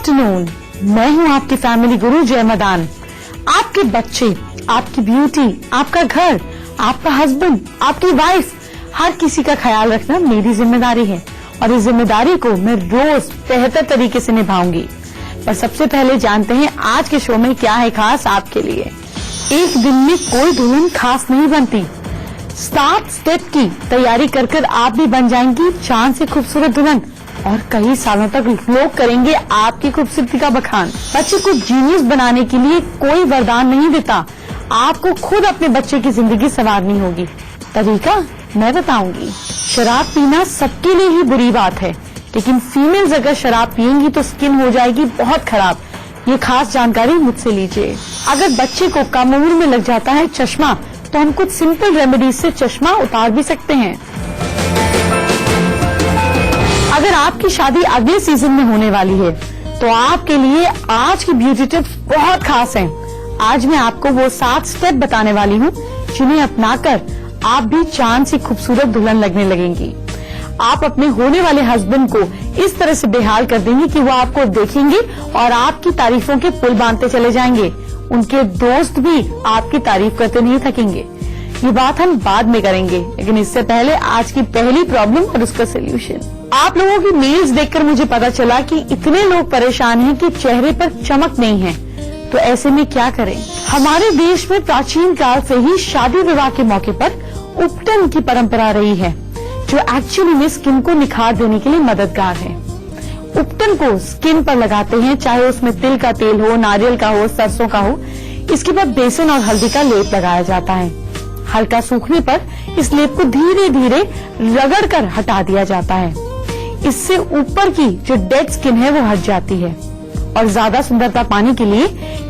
Afternoon, मैं हूँ आपकी फैमिली गुरु जय मदान। आपके बच्चे, आपकी ब्यूटी, आपका घर, आपका हस्बैंड, आपकी वाइफ, हर किसी का ख्याल रखना मेरी जिम्मेदारी है और इस जिम्मेदारी को मैं रोज बेहतर तरीके से निभाऊंगी। पर सबसे पहले जानते हैं आज के शो में क्या है खास आपके लिए। एक दिन में कोई दुल्हन खास नहीं बनती। 7 स्टेप की तैयारी कर कर आप भी बन जाएंगी चांद से खूबसूरत दुल्हन और कई सालों तक लोग करेंगे आपकी खूबसूरती का बखान। बच्चे को जीनियस बनाने के लिए कोई वरदान नहीं देता, आपको खुद अपने बच्चे की जिंदगी संवारनी होगी। तरीका मैं बताऊंगी। शराब पीना सबके लिए ही बुरी बात है, लेकिन फीमेल्स अगर शराब पिएंगी तो स्किन हो जाएगी बहुत खराब। ये खास जानकारी मुझसे लीजिए। अगर बच्चे को कम उम्र में लग जाता है चश्मा, तो हम कुछ सिंपल रेमेडीज से चश्मा उतार भी सकते हैं। अगर आपकी शादी अगले सीजन में होने वाली है, तो आपके लिए आज की ब्यूटी टिप्स बहुत खास हैं। आज मैं आपको वो 7 स्टेप बताने वाली हूँ जिन्हें अपनाकर आप भी चांद सी खूबसूरत दुल्हन लगने लगेंगी। आप अपने होने वाले हस्बैंड को इस तरह से बेहाल कर देंगे कि वो आपको देखेंगे और आपकी तारीफों के पुल बांधते चले जाएंगे। उनके दोस्त भी आपकी तारीफ करते नहीं थकेंगे। ये बात हम बाद में करेंगे, लेकिन इससे पहले आज की पहली प्रॉब्लम और उसका सोल्यूशन। आप लोगों की मेल्स देखकर मुझे पता चला कि इतने लोग परेशान हैं कि चेहरे पर चमक नहीं है, तो ऐसे में क्या करें। हमारे देश में प्राचीन काल से ही शादी विवाह के मौके पर उपटन की परंपरा रही है, जो एक्चुअली में स्किन को निखार देने के लिए मददगार है। उपटन को स्किन पर लगाते हैं, चाहे उसमें तिल का तेल हो, नारियल का हो, सरसों का हो। इसके बाद बेसन और हल्दी का लेप लगाया जाता है। हल्का सूखने पर इस लेप को धीरे धीरे रगड़ कर हटा दिया जाता है। इससे ऊपर की जो डेड स्किन है वो हट जाती है। और ज्यादा सुंदरता पाने के लिए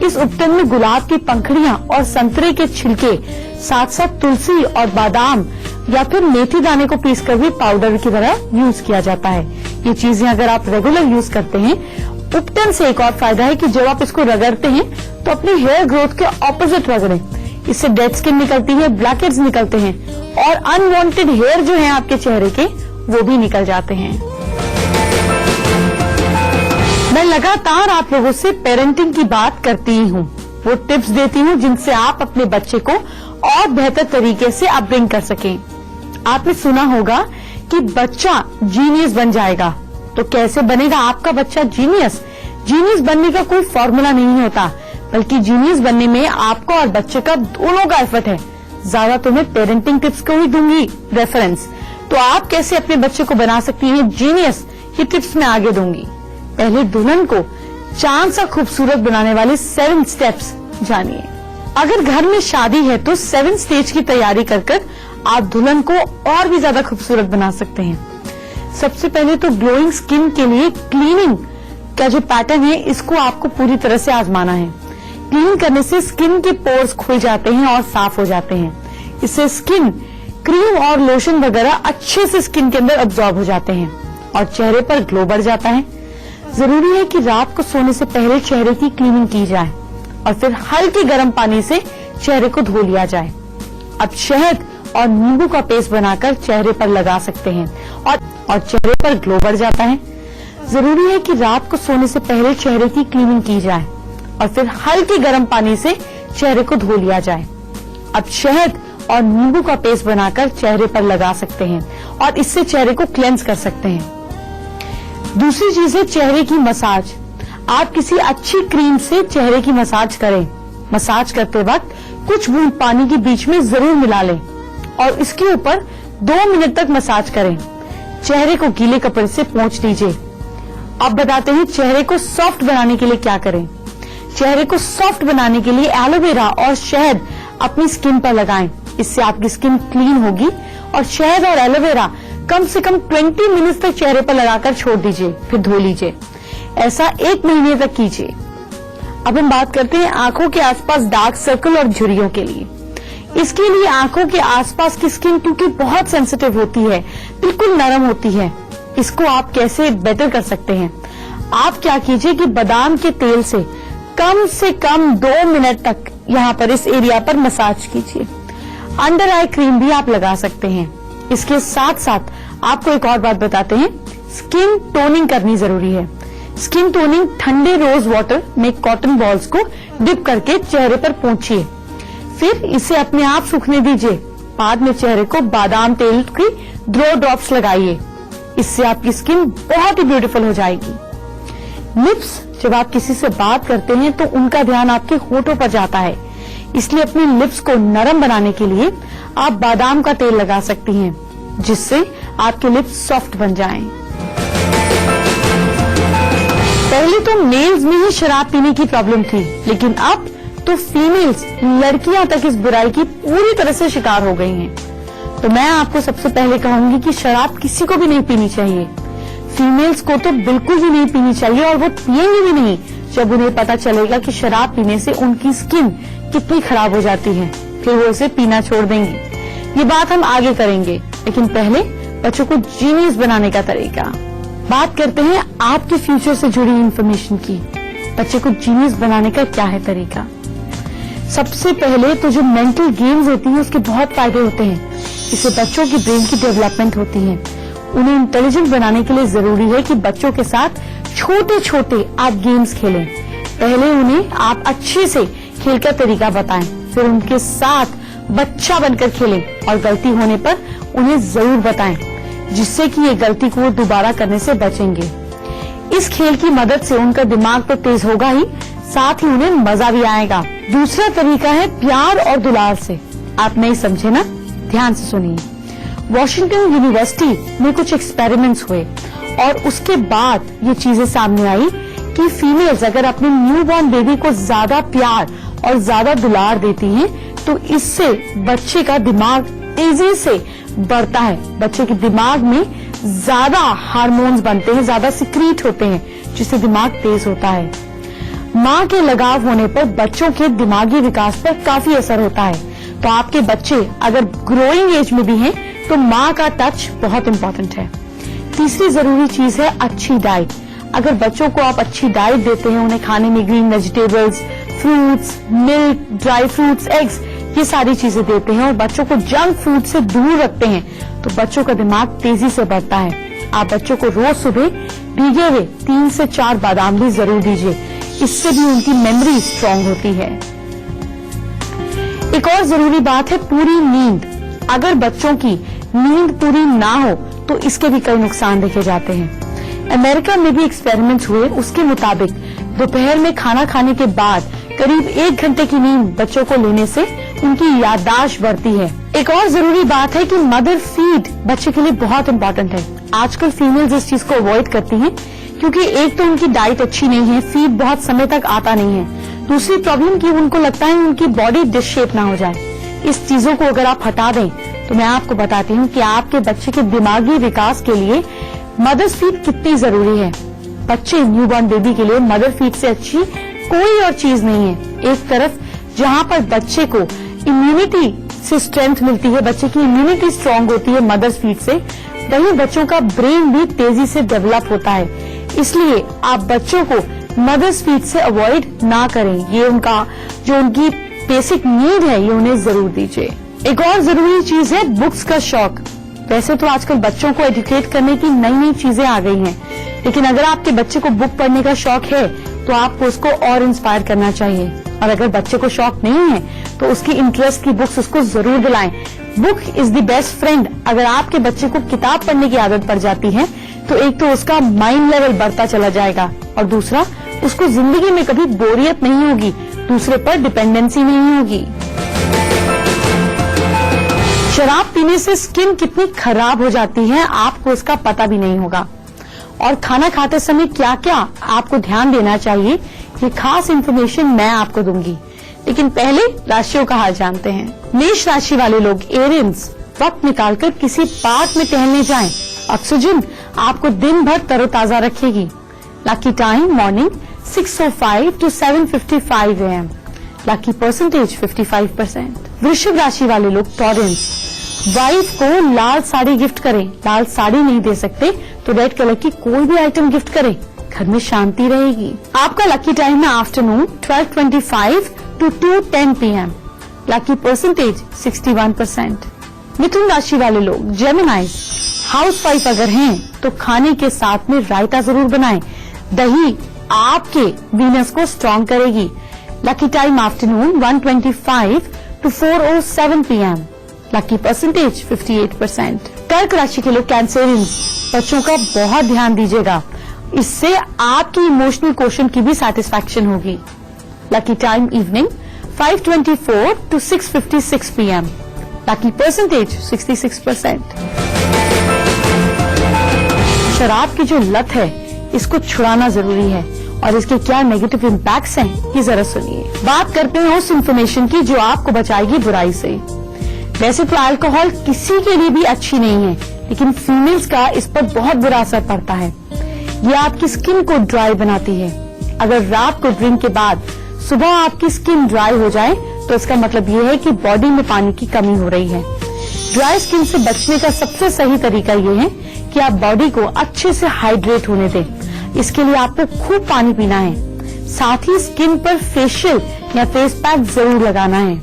इस उपटन में गुलाब की पंखुड़ियां और संतरे के छिलके, साथ साथ तुलसी और बादाम या फिर मेथी दाने को पीसकर भी पाउडर की तरह यूज किया जाता है। ये चीजें अगर आप रेगुलर यूज करते हैं, उपटन से एक और फायदा है कि जब आप इसको रगड़ते हैं तो अपने हेयर ग्रोथ के ऑपोजिट रगड़ें। इससे डेड स्किन निकलती है, ब्लैकहेड्स निकलते हैं और अनवांटेड हेयर जो है आपके चेहरे के वो भी निकल जाते हैं। मैं लगातार आप लोगों से पेरेंटिंग की बात करती ही हूँ, वो टिप्स देती हूँ जिनसे आप अपने बच्चे को और बेहतर तरीके से अपब्रिंग कर सकें। आपने सुना होगा कि बच्चा जीनियस बन जाएगा, तो कैसे बनेगा आपका बच्चा जीनियस? जीनियस बनने का कोई फॉर्मूला नहीं होता, बल्कि जीनियस बनने में आपका और बच्चे का दोनों का एफर्ट है। ज्यादा तो मैं पेरेंटिंग टिप्स को ही दूंगी रेफरेंस, तो आप कैसे अपने बच्चे को बना सकती हैं जीनियस, ये टिप्स मैं आगे दूंगी। पहले दुल्हन को चांद सा खूबसूरत बनाने वाले 7 स्टेप्स जानिए। अगर घर में शादी है तो 7 स्टेज की तैयारी कर कर आप दुल्हन को और भी ज्यादा खूबसूरत बना सकते हैं। सबसे पहले तो ग्लोइंग स्किन के लिए क्लीनिंग का जो पैटर्न है, इसको आपको पूरी तरह से आजमाना है। क्लीन करने से स्किन के पोर्स खुल जाते हैं और साफ हो जाते हैं। इससे स्किन क्रीम और लोशन वगैरह अच्छे से स्किन के अंदर अब्सॉर्ब हो जाते हैं और चेहरे पर ग्लो बढ़ जाता है। जरूरी है कि रात को सोने से पहले चेहरे की क्लीनिंग की जाए और फिर हल्के गर्म पानी से चेहरे को धो लिया जाए। अब शहद और नींबू का पेस्ट बनाकर चेहरे पर लगा सकते हैं और चेहरे पर ग्लो बढ़ जाता है। जरूरी है कि रात को सोने से पहले चेहरे की क्लीनिंग की जाए और फिर हल्के गर्म पानी से चेहरे को धो लिया जाए। अब शहद और नींबू का पेस्ट बनाकर चेहरे पर लगा सकते हैं और इससे चेहरे को क्लेंस कर सकते हैं। दूसरी चीज है चेहरे की मसाज। आप किसी अच्छी क्रीम से चेहरे की मसाज करें। मसाज करते वक्त कुछ बूंद पानी के बीच में जरूर मिला लें और इसके ऊपर 2 मिनट तक मसाज करें। चेहरे को गीले कपड़े से पोंछ लीजिए। अब बताते हैं चेहरे को सॉफ्ट बनाने के लिए क्या करें। चेहरे को सॉफ्ट बनाने के लिए एलोवेरा और शहद अपनी स्किन पर लगाएं। इससे आपकी स्किन क्लीन होगी और शहद और एलोवेरा कम से कम 20 मिनट तक चेहरे पर लगाकर छोड़ दीजिए, फिर धो लीजिए। ऐसा 1 महीने तक कीजिए। अब हम बात करते हैं आंखों के आसपास डार्क सर्कल और झुर्रियों के लिए। इसके लिए आंखों के आसपास की स्किन क्योंकि बहुत सेंसिटिव होती है, बिल्कुल नरम होती है, इसको आप कैसे बेटर कर सकते हैं। आप क्या कीजिए कि बादाम के तेल से कम 2 मिनट तक यहाँ पर इस एरिया पर मसाज कीजिए। अंडर आई क्रीम भी आप लगा सकते हैं। इसके साथ साथ आपको एक और बात बताते हैं, स्किन टोनिंग करनी जरूरी है। स्किन टोनिंग ठंडे रोज वाटर में कॉटन बॉल्स को डिप करके चेहरे पर पोंछिए, फिर इसे अपने आप सूखने दीजिए। बाद में चेहरे को बादाम तेल की 2 ड्रॉप्स लगाइए, इससे आपकी स्किन बहुत ही ब्यूटीफुल हो जाएगी। लिप्स, जब आप किसी से बात करते हैं तो उनका ध्यान आपके होठों पर जाता है, इसलिए अपनी लिप्स को नरम बनाने के लिए आप बादाम का तेल लगा सकती हैं, जिससे आपके लिप्स सॉफ्ट बन जाएं। पहले तो मेल्स में ही शराब पीने की प्रॉब्लम थी, लेकिन अब तो फीमेल्स, लड़कियां तक इस बुराई की पूरी तरह से शिकार हो गई हैं। तो मैं आपको सबसे पहले कहूंगी कि शराब किसी को भी नहीं पीनी चाहिए। फीमेल्स को तो बिल्कुल भी नहीं पीनी चाहिए, और वो पिएंगी भी नहीं जब उन्हें पता चलेगा कि शराब पीने से उनकी स्किन कितनी खराब हो जाती है, फिर वो इसे पीना छोड़ देंगी। ये बात हम आगे करेंगे, लेकिन पहले बच्चों को जीनियस बनाने का तरीका। बात करते हैं आपके फ्यूचर से जुड़ी इंफॉर्मेशन की। बच्चे को जीनियस बनाने का क्या है तरीका? सबसे पहले तो जो मेंटल गेम्स होती हैं उसके बहुत फायदे होते हैं। इससे बच्चों की ब्रेन की डेवलपमेंट होती है। उन्हें इंटेलिजेंट बनाने के लिए जरूरी है कि बच्चों के साथ छोटे छोटे आप गेम्स खेलें। पहले उन्हें आप अच्छे से खेल का तरीका बताएं, फिर उनके साथ बच्चा बनकर खेलें और गलती होने पर उन्हें जरूर बताएं, जिससे कि ये गलती को वो दोबारा करने से बचेंगे। इस खेल की मदद से उनका दिमाग तो तेज होगा ही, साथ ही उन्हें मजा भी आएगा। दूसरा तरीका है प्यार और दुलार से। आप नहीं समझे ना? ध्यान से सुनिए। वॉशिंगटन यूनिवर्सिटी में कुछ एक्सपेरिमेंट्स हुए और उसके बाद ये चीजें सामने आई कि फीमेल्स अगर अपने न्यूबॉर्न बेबी को ज्यादा प्यार और ज्यादा दुलार देती हैं तो इससे बच्चे का दिमाग तेजी से बढ़ता है। बच्चे के दिमाग में ज्यादा हार्मोन्स बनते हैं, ज्यादा सिक्रीट होते हैं, जिससे दिमाग तेज होता है। माँ के लगाव होने पर बच्चों के दिमागी विकास पर काफी असर होता है। तो आपके बच्चे अगर ग्रोइंग एज में भी हैं तो माँ का टच बहुत इम्पोर्टेंट है। तीसरी जरूरी चीज है अच्छी डाइट। अगर बच्चों को आप अच्छी डाइट देते हैं, उन्हें खाने में green vegetables, fruits, milk, dry fruits, eggs, ये सारी चीजें देते हैं और बच्चों को जंक फूड से दूर रखते हैं, तो बच्चों का दिमाग तेजी से बढ़ता है। आप बच्चों को रोज सुबह भीगे हुए 3 से 4 बादाम भी जरूर दीजिए, इससे भी उनकी मेमोरी स्ट्रांग होती है। एक और जरूरी बात है पूरी नींद। अगर बच्चों की नींद पूरी ना हो तो इसके भी कई नुकसान देखे जाते हैं। अमेरिका में भी एक्सपेरिमेंट्स हुए, उसके मुताबिक दोपहर में खाना खाने के बाद करीब 1 घंटे की नींद बच्चों को लेने से उनकी याददाश्त बढ़ती है। एक और जरूरी बात है कि मदर फीड बच्चे के लिए बहुत इम्पोर्टेंट है। आजकल फीमेल्स इस चीज को अवॉइड करती हैं क्योंकि एक तो उनकी डाइट अच्छी नहीं है, फीड बहुत समय तक आता नहीं है। दूसरी प्रॉब्लम की उनको लगता है उनकी बॉडी डिश शेप ना हो जाए। इस चीजों को अगर आप हटा दें तो मैं आपको बताती हूँ कि आपके बच्चे के दिमागी विकास के लिए मदर्स फीड कितनी जरूरी है। बच्चे न्यूबॉर्न बेबी के लिए मदर फीड से अच्छी कोई और चीज नहीं है। एक तरफ जहाँ पर बच्चे को इम्यूनिटी से स्ट्रेंथ मिलती है, बच्चे की इम्यूनिटी स्ट्रांग होती है मदर्स फीड से, वहीं बच्चों का ब्रेन भी तेजी से डेवलप होता है। इसलिए आप बच्चों को मदर्स फीड से अवॉइड ना करें। ये उनका जो उनकी बेसिक नीड है ये उन्हें जरूर दीजिए। एक और जरूरी चीज है बुक्स का शौक। वैसे तो आजकल बच्चों को एजुकेट करने की नई नई चीजें आ गई हैं, लेकिन अगर आपके बच्चे को बुक पढ़ने का शौक है तो आपको उसको और इंस्पायर करना चाहिए। और अगर बच्चे को शौक नहीं है तो उसकी इंटरेस्ट की बुक्स उसको जरूर दिलाएं। Book is the best friend. अगर आपके बच्चे को किताब पढ़ने की आदत पड़ जाती है तो एक तो उसका माइंड लेवल बढ़ता चला जाएगा और दूसरा उसको जिंदगी में कभी बोरियत नहीं होगी, दूसरे पर डिपेंडेंसी नहीं होगी। शराब पीने से स्किन कितनी खराब हो जाती है आपको इसका पता भी नहीं होगा, और खाना खाते समय क्या क्या आपको ध्यान देना चाहिए ये खास इन्फॉर्मेशन मैं आपको दूंगी। लेकिन पहले राशियों का हाल जानते हैं। मेष राशि वाले लोग एरियंस, वक्त निकालकर किसी पार्क में टहलने जाएं। ऑक्सीजन आपको दिन भर तरोताजा रखेगी। Lucky time morning 6:05 to 7:55 AM। Lucky percentage 55%। वृश्चिक राशि वाले लोग टॉरेंस, वाइफ को लाल साड़ी गिफ्ट करें। लाल साड़ी नहीं दे सकते तो रेड कलर की कोई भी आइटम गिफ्ट करें, घर में शांति रहेगी। आपका लकी टाइम है afternoon 12:25 to 2:10 PM। Lucky percentage 61%। मिथुन राशि वाले लोग जेमिनाइज, हाउसवाइफ अगर हैं तो खाने के साथ में रायता जरूर बनाएं। दही आपके वीनस को स्ट्रॉन्ग करेगी। Lucky time afternoon 1:25 to 4:07 PM। Lucky percentage 58%। कर्क राशि के लोग कैंसेरियंस, बच्चों का बहुत ध्यान दीजिएगा, इससे आपकी इमोशनल क्वोशंट की भी सेटिस्फैक्शन होगी। Lucky time evening 5:24 to 6:56 PM। Lucky percentage 66%। शराब की जो लत है इसको छुड़ाना जरूरी है और इसके क्या नेगेटिव इम्पैक्ट्स हैं ये जरा सुनिए। बात करते हैं उस इंफॉर्मेशन की जो आपको बचाएगी बुराई से। वैसे तो अल्कोहल किसी के लिए भी अच्छी नहीं है, लेकिन फीमेल्स का इस पर बहुत बुरा असर पड़ता है। ये आपकी स्किन को ड्राई बनाती है। अगर रात को ड्रिंक के बाद सुबह आपकी स्किन ड्राई हो जाए तो इसका मतलब ये है कि बॉडी में पानी की कमी हो रही है। ड्राई स्किन से बचने का सबसे सही तरीका ये है कि आप बॉडी को अच्छे से हाइड्रेट होने दें। इसके लिए आपको खूब पानी पीना है, साथ ही स्किन पर फेशियल या फेस पैक जरूर लगाना है।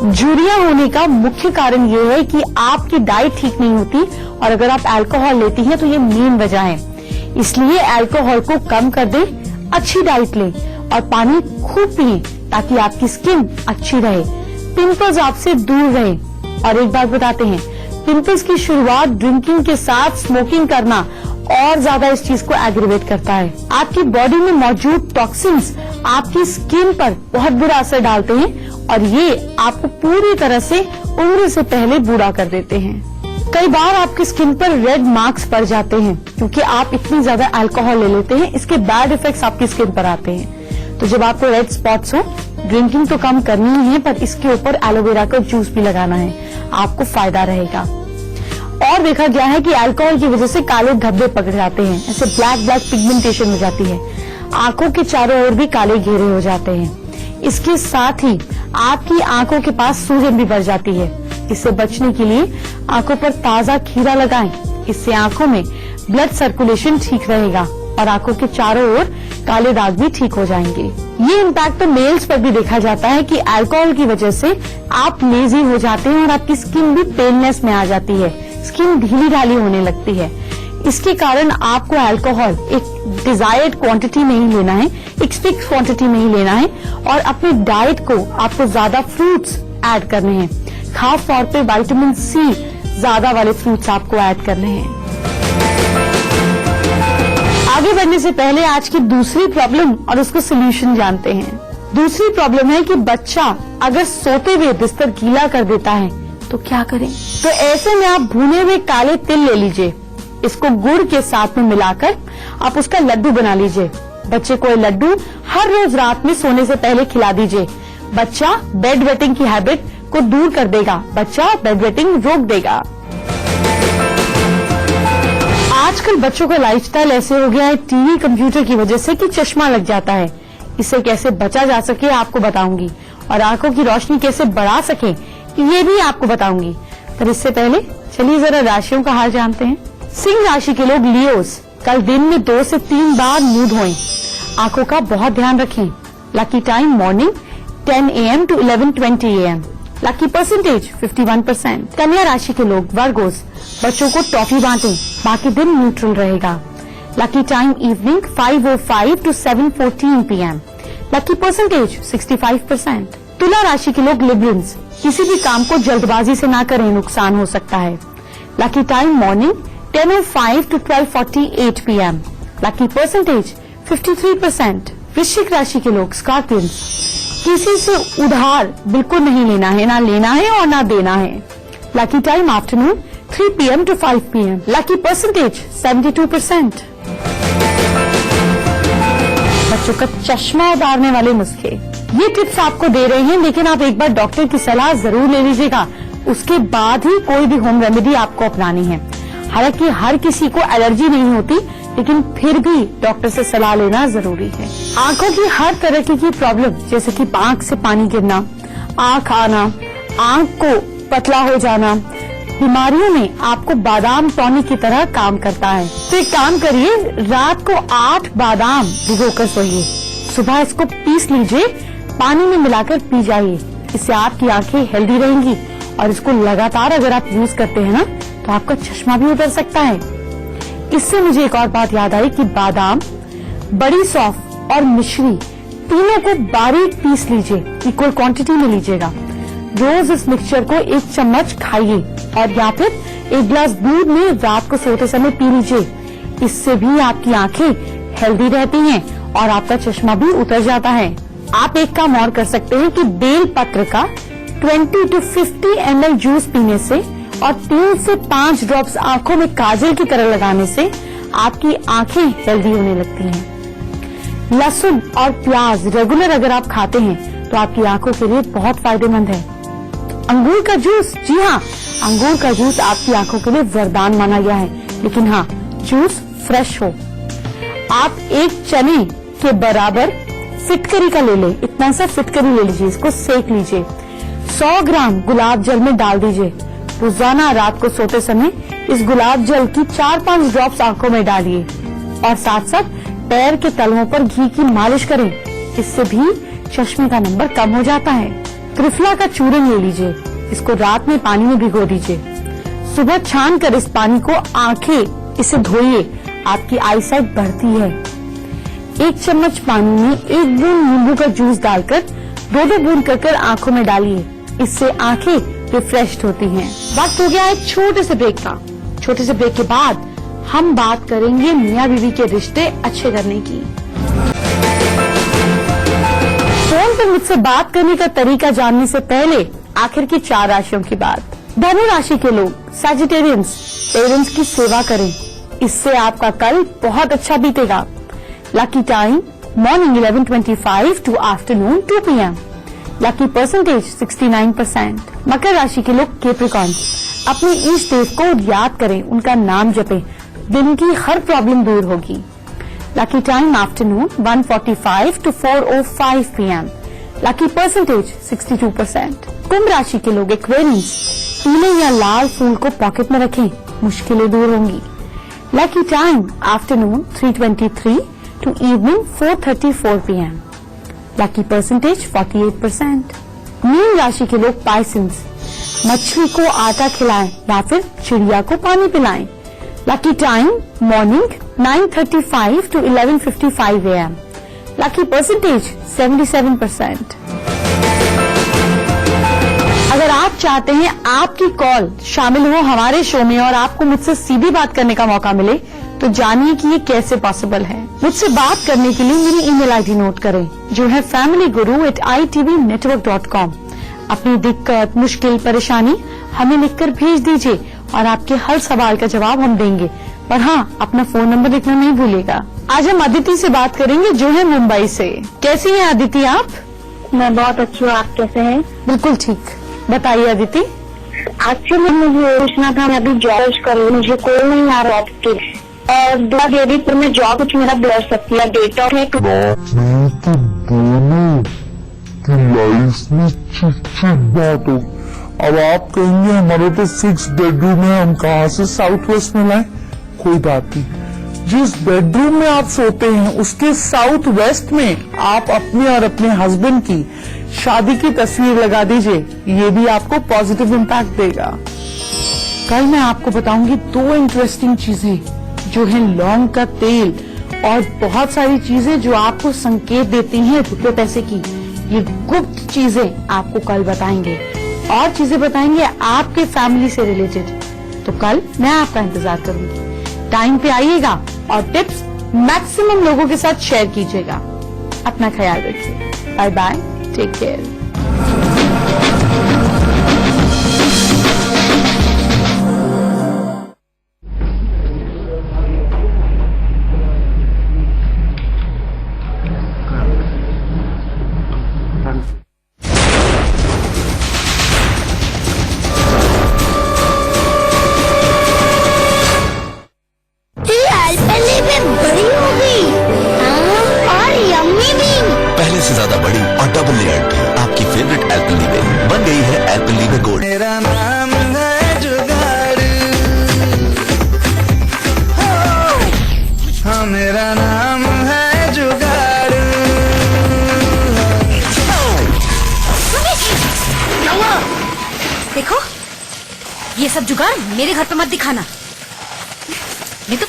झुर्रियां होने का मुख्य कारण ये है कि आपकी डाइट ठीक नहीं होती और अगर आप अल्कोहल लेती हैं तो ये मेन वजह है। इसलिए अल्कोहल को कम कर दें, अच्छी डाइट लें और पानी खूब पिए ताकि आपकी स्किन अच्छी रहे, पिंपल्स आपसे दूर रहे। और एक बात बताते हैं, पिंपल्स की शुरुआत ड्रिंकिंग के साथ स्मोकिंग करना और ज्यादा इस चीज को एग्रीवेट करता है। आपकी बॉडी में मौजूद टॉक्सिन्स आपकी स्किन पर बहुत बुरा असर डालते हैं और ये आपको पूरी तरह से उम्र से पहले बूढ़ा कर देते हैं। कई बार आपकी स्किन पर रेड मार्क्स पड़ जाते हैं क्योंकि आप इतनी ज्यादा अल्कोहल ले लेते हैं। इसके बैड इफेक्ट्स आपकी स्किन पर आते हैं। तो जब आपको रेड स्पॉट्स हो, ड्रिंकिंग तो कम करनी ही है, पर इसके ऊपर एलोवेरा का जूस भी लगाना है, आपको फायदा रहेगा। और देखा गया है कि अल्कोहल की वजह से काले धब्बे पकड़ जाते हैं, ऐसे ब्लैक पिगमेंटेशन हो जाती है, आंखों के चारों ओर भी काले घेरे हो जाते हैं। इसके साथ ही आपकी आंखों के पास सूजन भी बढ़ जाती है। इससे बचने के लिए आंखों पर ताजा खीरा लगाएं, इससे आंखों में ब्लड सर्कुलेशन ठीक रहेगा और आंखों के चारों ओर काले दाग भी ठीक हो जाएंगे। ये इम्पैक्ट तो मेल्स पर भी देखा जाता है कि अल्कोहल की वजह से आप लेजी हो जाते हैं और आपकी स्किन भी पेलनेस में आ जाती है, स्किन ढीली ढाली होने लगती है। इसके कारण आपको अल्कोहल एक डिजायर्ड क्वांटिटी में ही लेना है, एक फिक्स क्वांटिटी में ही लेना है और अपनी डाइट को आपको ज्यादा फ्रूट्स ऐड करने हैं, खास तौर पे विटामिन सी ज्यादा वाले फ्रूट्स आपको ऐड करने हैं। आगे बढ़ने से पहले आज की दूसरी प्रॉब्लम और उसको सोल्यूशन जानते हैं। दूसरी प्रॉब्लम है कि बच्चा अगर सोते हुए बिस्तर गीला कर देता है तो क्या करें। तो ऐसे में आप भुने हुए काले तिल ले लीजिए, इसको गुड़ के साथ में मिलाकर आप उसका लड्डू बना लीजिए। बच्चे को ये लड्डू हर रोज रात में सोने से पहले खिला दीजिए। बच्चा बेड वेटिंग की हैबिट को दूर कर देगा, बच्चा बेड वेटिंग रोक देगा। आजकल बच्चों का लाइफस्टाइल ऐसे हो गया है टीवी कंप्यूटर की वजह से कि चश्मा लग जाता है। इससे कैसे बचा जा सके आपको बताऊंगी और आंखों की रोशनी कैसे बढ़ा सके ये भी आपको बताऊंगी। पर इससे पहले चलिए जरा राशियों का हाल जानते हैं। सिंह राशि के लोग लियोस, कल दिन में 2 से 3 बार मुंह धोएं, आंखों का बहुत ध्यान रखें। Lucky time morning 10 AM to 11:20 AM। Lucky percentage 51%। कन्या राशि के लोग वर्गोस, बच्चों को टॉफी बांटें, बाकी दिन न्यूट्रल रहेगा। Lucky time evening 5:05 to 7:14 PM। Lucky percentage 65%। तुला राशि के लोग लिब्रंस, किसी भी काम को जल्दबाजी से ना करें, नुकसान हो सकता है। Lucky time morning 10:05 to 12:48 PM। Lucky percentage 53%। वृश्चिक राशि के लोग स्कॉर्पियंस, किसी से उधार बिल्कुल नहीं लेना है, ना लेना है और ना देना है। Lucky time afternoon 3 PM to 5 PM। Lucky percentage 72%। बच्चों का चश्मा उतारने वाले नुस्खे, ये टिप्स आपको दे रहे हैं, लेकिन आप एक बार डॉक्टर की सलाह जरूर ले लीजिएगा, उसके बाद ही कोई भी होम रेमेडी आपको अपनानी है। हालांकि हर किसी को एलर्जी नहीं होती, लेकिन फिर भी डॉक्टर से सलाह लेना जरूरी है। आंखों की हर तरह की प्रॉब्लम, जैसे कि आंख से पानी गिरना, आंख आना, आंख को पतला हो जाना, बीमारियों में आपको बादाम टॉनिक की तरह काम करता है। तो एक काम करिए, रात को 8 बादाम भिगोकर सोइए, सुबह इसको पीस लीजिए, पानी में मिलाकर पी जाइए। इससे आपकी आंखें हेल्दी रहेंगी और इसको लगातार अगर आप यूज करते हैं ना तो आपका चश्मा भी उतर सकता है। इससे मुझे एक और बात याद आई कि बादाम बड़ी सौंफ और मिश्री तीनों को बारीक पीस लीजिए, इक्वल क्वांटिटी में लीजिएगा। रोज इस मिक्सचर को 1 चम्मच खाइए और या फिर 1 गिलास दूध में रात को सोते समय पी लीजिए। इससे भी आपकी आंखें हेल्दी रहती हैं और आपका चश्मा भी उतर जाता है। आप एक काम और कर सकते हैं कि बेल पत्र का 20 to 50 ml जूस पीने से और 3 से 5 ड्रॉप्स आंखों में काजल की तरह लगाने से आपकी आंखें हेल्दी होने लगती हैं। लहसुन और प्याज रेगुलर अगर आप खाते हैं तो आपकी आंखों के लिए बहुत फायदेमंद है। अंगूर का जूस, जी हाँ, अंगूर का जूस आपकी आंखों के लिए वरदान माना गया है, लेकिन हाँ, जूस फ्रेश हो। आप 1 चने के बराबर फिटकरी का ले लें, इतना सा फिटकरी ले लीजिए, इसको सेक लीजिए। 100 ग्राम गुलाब जल में डाल दीजिए। रोजाना रात को सोते समय इस गुलाब जल की 4-5 ड्रॉप्स आंखों में डालिए और साथ साथ पैर के तलवों पर घी की मालिश करें। इससे भी चश्मे का नंबर कम हो जाता है। त्रिफला का चूर्ण ले लीजिए, इसको रात में पानी में भिगो दीजिए। सुबह छान कर इस पानी को आंखें इसे धोइए, आपकी आईसाइट बढ़ती है। 1 चम्मच पानी में 1 बूंद नींबू का जूस डालकर 2-2 बूंद कर आंखों में डालिए, इससे आंखें रिफ्रेश होती हैं। वक्त हो गया है छोटे से ब्रेक का। छोटे से ब्रेक के बाद हम बात करेंगे मियाँ बीवी के रिश्ते अच्छे करने की। फोन पर मुझसे बात करने का तरीका जानने से पहले आखिर की 4 राशियों की बात। धनु राशि के लोग सैजिटेरियंस, पेरेंट्स की सेवा करें, इससे आपका कल बहुत अच्छा बीतेगा। Lucky time morning 11:25 to afternoon 2 PM। Lucky percentage 69%। मकर राशि के लोग कैप्रिकॉर्न, अपने इष्ट देव को याद करें, उनका नाम जपें, दिन की हर प्रॉब्लम दूर होगी। Lucky time afternoon 1:45 to 4:05 PM। Lucky percentage 62%। कुंभ राशि के लोग एक्वेरियंस, पीले या लाल फूल को पॉकेट में रखें, मुश्किलें दूर होंगी। Lucky time afternoon 3:23 to evening 4:34 PM। Lucky percentage 48%। Mean राशि के लोग पाइसेंस, मछली को आटा खिलाएं या फिर चिड़िया को पानी पिलाएं। Lucky time morning 9:35 to 11:55 AM। Lucky percentage 77%। अगर आप चाहते हैं आपकी कॉल शामिल हो हमारे शो में और आपको मुझसे सीधी बात करने का मौका मिले, तो जानिए कि ये कैसे पॉसिबल है। मुझसे बात करने के लिए मेरी ईमेल आईडी नोट करें, जो है familyguru@itvnetwork.com। अपनी दिक्कत, मुश्किल, परेशानी हमें लिखकर भेज दीजिए और आपके हर सवाल का जवाब हम देंगे। पर हाँ, अपना फोन नंबर लिखना नहीं भूलिएगा। आज हम अदिति से बात करेंगे, जो है मुंबई से। कैसी हैं अदिति आप? मैं बहुत अच्छी हूँ, आप कैसे हैं? बिल्कुल ठीक। बताइए अदिति। एक्चुअली मुझे पूछना था, मैं अभी जॉब कर रही हूँ, मुझे कोई नहीं आ रहा है और यदि फिर मैं जॉब कुछ मेरा ब्लर सकती है, डेट ऑफ है तो दोनों की लाइफ में चिट बात हो। अब आप कहेंगे हमारे तो 6 बेडरूम है, हम कहाँ से साउथ वेस्ट में लाएं? कोई बात नहीं, जिस बेडरूम में आप सोते हैं उसके साउथ वेस्ट में आप अपने और अपने हस्बैंड की शादी की तस्वीर लगा दीजिए, ये भी आपको पॉजिटिव इम्पैक्ट देगा। कल मैं आपको बताऊंगी 2 इंटरेस्टिंग चीजें, जो है लौंग का तेल और बहुत सारी चीजें जो आपको संकेत देती हैं रुपये पैसे की। ये गुप्त चीजें आपको कल बताएंगे और चीजें बताएंगे आपके फैमिली से रिलेटेड। तो कल मैं आपका इंतजार करूंगी। टाइम पे आइएगा और टिप्स मैक्सिमम लोगों के साथ शेयर कीजिएगा। अपना ख्याल रखिए। Bye bye, take care. पहले से ज्यादा बड़ी और डबल लेयर्ड आपकी फेवरेट एल्पेनलीबे बन गई है एल्पेनलीबे गोल्ड। मेरा नाम है जुगाड़, हाँ मेरा नाम है जुगाड़। देखो, ये सब जुगाड़ मेरे घर पे मत दिखाना, नहीं तो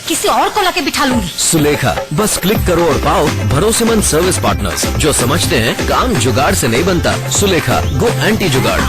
किसी किसी और को लाके बिठा लूंगी। सुलेखा, बस क्लिक करो और पाओ भरोसेमंद सर्विस पार्टनर्स जो समझते हैं काम जुगाड़ से नहीं बनता। सुलेखा, गो एंटी जुगाड़।